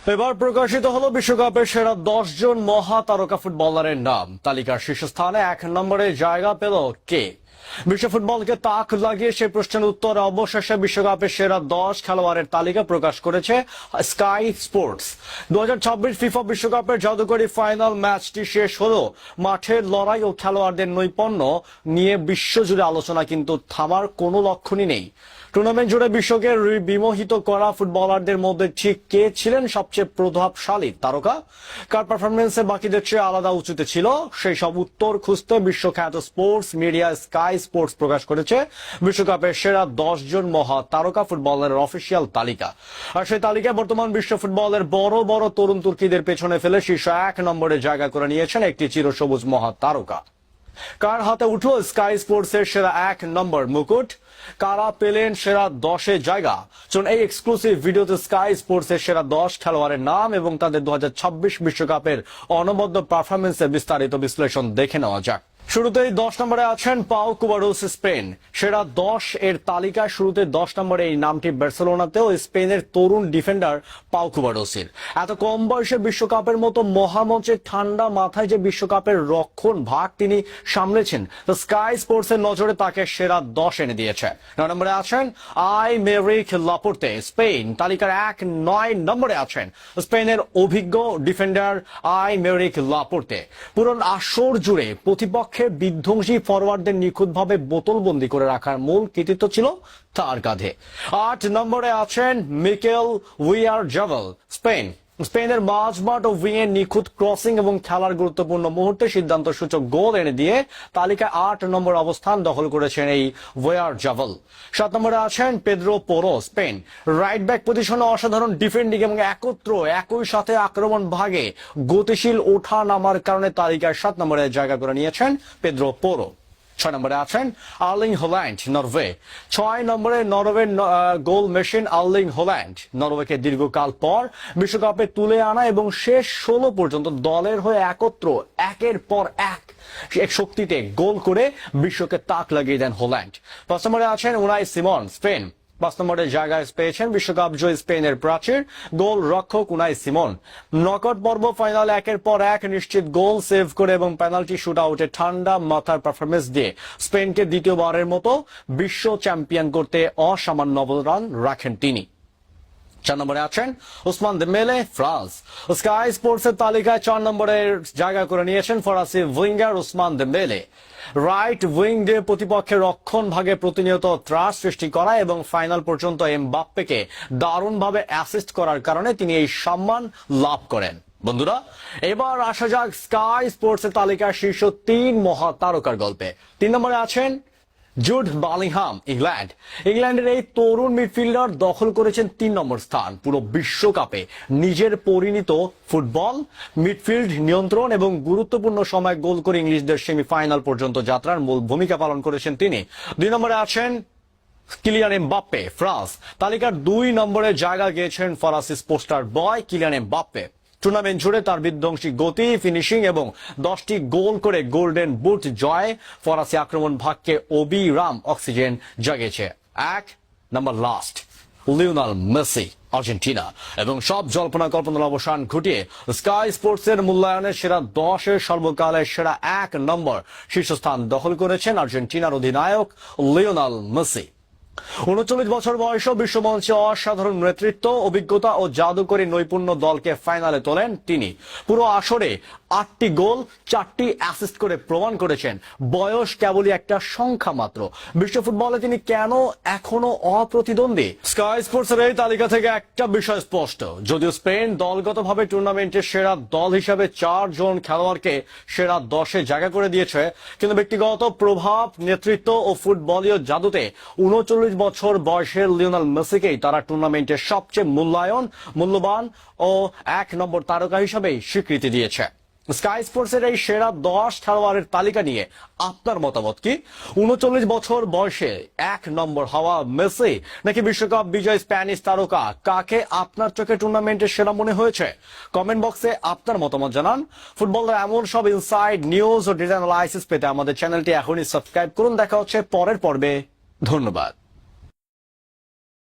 এবার প্রকাশিত হলো বিশ্বকাপের সেরা 10 জন মহা তারকা ফুটবলারের নাম। তালিকার শীর্ষস্থানে 1 নম্বরে জায়গা পেল কে? বিশ্ব ফুটবলকে তাক লাগিয়ে সেই প্রশ্নের উত্তরে অবশেষে বিশ্বকাপের সেরা 10 খেলোয়াড়ের তালিকা প্রকাশ করেছে স্কাই স্পোর্টস। 2026 ফিফা বিশ্বকাপের জাদুকরী ফাইনাল ম্যাচটি শেষ হলো। মাঠের লড়াই ও খেলোয়াড়দের নৈপুণ্য নিয়ে বিশ্বজুড়ে আলোচনা, কিন্তু থামার কোনো লক্ষণই নেই। টুর্নামেন্ট জুড়ে বিশ্বকে বিমোহিত করা ফুটবলারদের মধ্যে ঠিক কে ছিলেন সবচেয়ে প্রভাবশালী তারকা? কার পারফরমেন্সে বাকিদের চেয়ে আলাদা উঁচুতে ছিল? সেই সব উত্তর খুঁজতে বিশ্বখ্যাত স্পোর্টস মিডিয়া স্কাই স্পোর্টস প্রকাশ করেছে বিশ্বকাপের সেরা 10 জন মহা তারকা ফুটবলারের অফিসিয়াল তালিকা। আর সেই তালিকায় বর্তমান বিশ্ব ফুটবলের বড় বড় তরুণ তুর্কিদের পেছনে ফেলে শীর্ষ 1 নম্বরে জায়গা করে নিয়েছেন একটি চিরসবুজ মহা তারকা। কার হাতে উঠল স্কাই স্পোর্টস এর সেরা 1 নম্বর মুকুট? কারা পেলেন সেরা 10-এ জায়গা? চলুন এই এক্সক্লুসিভ ভিডিওতে স্কাই স্পোর্টস এর সেরা 10 খেলোয়াড়ের নাম এবং তাদের 2026 বিশ্বকাপের অনবদ্য পারফরমেন্সের বিস্তারিত বিশ্লেষণ দেখে নেওয়া যাক। শুরুতেই 10 নম্বরে আছেন পাও কুবারোস, স্পেন। সেরা 10 এর তালিকায় শুরুতে 10 নম্বরে এই নামটি বার্সেলোনাতেও স্পেনের তরুণ ডিফেন্ডার পাও কুবারোসের। এত কম বয়সে বিশ্বকাপের মতো মহামঞ্চে ঠান্ডা মাথায় যে বিশ্বকাপের রক্ষণ ভাগ তিনি সামলেছেন, তো স্কাই স্পোর্টস এর নজরে তাকে সেরা 10 এনে দিয়েছে। 9 নম্বরে আছেন আইমেরিক লাপোর্তে, স্পেন। তালিকার 9 নম্বরে আছেন স্পেনের অভিজ্ঞ ডিফেন্ডার আইমেরিক লাপোর্তে। পুরো আসর জুড়ে প্রতিপক্ষের বিধ্বংসী ফরওয়ার্ডদের নিখুঁতভাবে বোতলবন্দি করে রাখার মূল কৃতিত্ব ছিল তার কাঁধে। 8 নম্বরে আছেন মিকেল ওয়াইয়ারজাবাল, স্পেন। স্পেনের মাঝমাঠ ও উইংয়ে নিখুঁত ক্রসিং এবং খেলার গুরুত্বপূর্ণ মুহূর্তে সিদ্ধান্ত সূচক গোল এনে দিয়ে তালিকায় 8 নম্বর অবস্থান দখল করেছেন এই ওয়াইয়ারজাবাল। 7 নম্বরে আছেন পেদ্রো পোরো, স্পেন। রাইট ব্যাক পজিশনে অসাধারণ ডিফেন্ডিং এবং একই সাথে আক্রমণ ভাগে গতিশীল ওঠা নামার কারণে তালিকায় 7 নম্বরে জায়গা করে নিয়েছেন পেদ্রো পোরো। 6 নম্বরে আছেন আর্লিং হল্যান্ড, নরওয়ে। 6 নম্বরে নরওয়ের গোল মেশিন আর্লিং হল্যান্ড নরওয়েকে দীর্ঘকাল পর বিশ্বকাপে তুলে আনা এবং শেষ 16 পর্যন্ত দলের হয়ে একত্র একের পর এক শক্তিতে গোল করে বিশ্বকে তাক লাগিয়ে দেন হল্যান্ড। 5 নম্বরে আছেন উনাই সিমন, স্পেন। 5 নম্বরে জায়গায় পেয়েছেন বিশ্বকাপ জয়ী স্পেনের প্রাচীর গোল রক্ষক উনাই সিমন। নকআউট পর্ব ফাইনালে একের পর এক নিশ্চিত গোল সেভ করে এবং পেনাল্টি শুট আউটে ঠান্ডা মাথার পারফরমেন্স দিয়ে স্পেনকে দ্বিতীয়বারের মতো বিশ্ব চ্যাম্পিয়ন করতে অসামান্য অবদান রাখেন তিনি। 4 নম্বরে আছেন Osman Dembélé, France. Sky sports এর তালিকায় 4 নম্বরে জায়গা করে নিয়েছেন ফরাসি winger Osman Dembélé. Right wing দিয়ে প্রতিপক্ষের রক্ষণ ভাগে প্রতিনিয়ত ত্রাস সৃষ্টি করা এবং ফাইনাল পর্যন্ত এমবাপ্পেকে দারুণভাবে অ্যাসিস্ট করার কারণে তিনি এই সম্মান লাভ করেন। বন্ধুরা, এবার আসা যাক স্কাই স্পোর্টস এর তালিকায় শীর্ষ 3 মহা তারকার গল্পে। 3 নম্বরে আছেন জুড বেলিংহাম, ইংল্যান্ড। ইংল্যান্ডের এই তরুণ মিডফিল্ডার দখল করেছেন 3 নম্বর স্থান। পুরো বিশ্বকাপে নিজের পরিণত ফুটবল, মিডফিল্ড নিয়ন্ত্রণ এবং গুরুত্বপূর্ণ সময় গোল করে ইংলিশদের সেমিফাইনাল পর্যন্ত যাত্রার মূল ভূমিকা পালন করেছেন তিনি। 2 নম্বরে আছেন কিলিয়ান এমবাপ্পে, ফ্রান্স। তালিকার 2 নম্বরে জায়গা গিয়েছেন ফরাসি পোস্টার বয় কিলিয়ান এমবাপ্পে। টুর্নামেন্ট জুড়ে তার বিধ্বংসী গতি, ফিনিশিং এবং 10টি গোল করে গোল্ডেন বুট জয় ফরাসি আক্রমণ ভাগকে অবিরাম অক্সিজেন জাগিয়েছে। 1 নম্বর লাস্ট লিওনেল মেসি, আর্জেন্টিনা। এবং সব জল্পনা কল্পনার অবসান ঘটিয়ে স্কাই স্পোর্টস এর মূল্যায়নের সেরা 10 এর সর্বকালের সেরা 1 নম্বর শীর্ষস্থান দখল করেছেন আর্জেন্টিনার অধিনায়ক লিওনেল মেসি। 39 বছর বয়সে বিশ্বমঞ্চে অসাধারণ নেতৃত্ব, অভিজ্ঞতা ও জাদুকরী নৈপুণ্য দলকে ফাইনালে তোলেন তিনি। পুরো আসরে 8টি গোল, 4টি অ্যাসিস্ট করে প্রমাণ করেছেন বয়স কেবলই একটা সংখ্যা মাত্র। বিশ্ব ফুটবলে তিনি কেন এখনো অপ্রতিদ্বন্দ্বী? স্কাই স্পোর্টস এর এই তালিকা থেকে একটা বিষয় স্পষ্ট, যদিও স্পেন দলগতভাবে টুর্নামেন্টের সেরা দল হিসাবে 4 জন খেলোয়াড়কে সেরা 10-এ জায়গা করে দিয়েছে, কিন্তু ব্যক্তিগত প্রভাব, নেতৃত্ব ও ফুটবলীয় জাদুতে 39 বছর বয়সের লিওনেল মেসিকেই তারা টুর্নামেন্টের সবচেয়ে মূল্যবান ও 1 নম্বর তারকা হিসাবে স্বীকৃতি দিয়েছে। স্কাই স্পোর্টস এর এই সেরা 10 খেলোয়াড়ের তালিকা নিয়ে আপনার মতামত কি? 39 বছর বয়সে 1 নম্বর হওয়া মেসি নাকি বিশ্বকাপ বিজয় স্প্যানিশ তারকা? কাকে আপনার চোখে টুর্নামেন্টের সেরা মনে হয়েছে? কমেন্ট বক্সে আপনার মতামত জানান। ফুটবলের এমন সব ইনসাইড নিউজ ও ডিটেইল অ্যানালাইসিস পেতে আমাদের চ্যানেলটি এখনই সাবস্ক্রাইব করুন। দেখা হচ্ছে পরের পর্বে। ধন্যবাদ।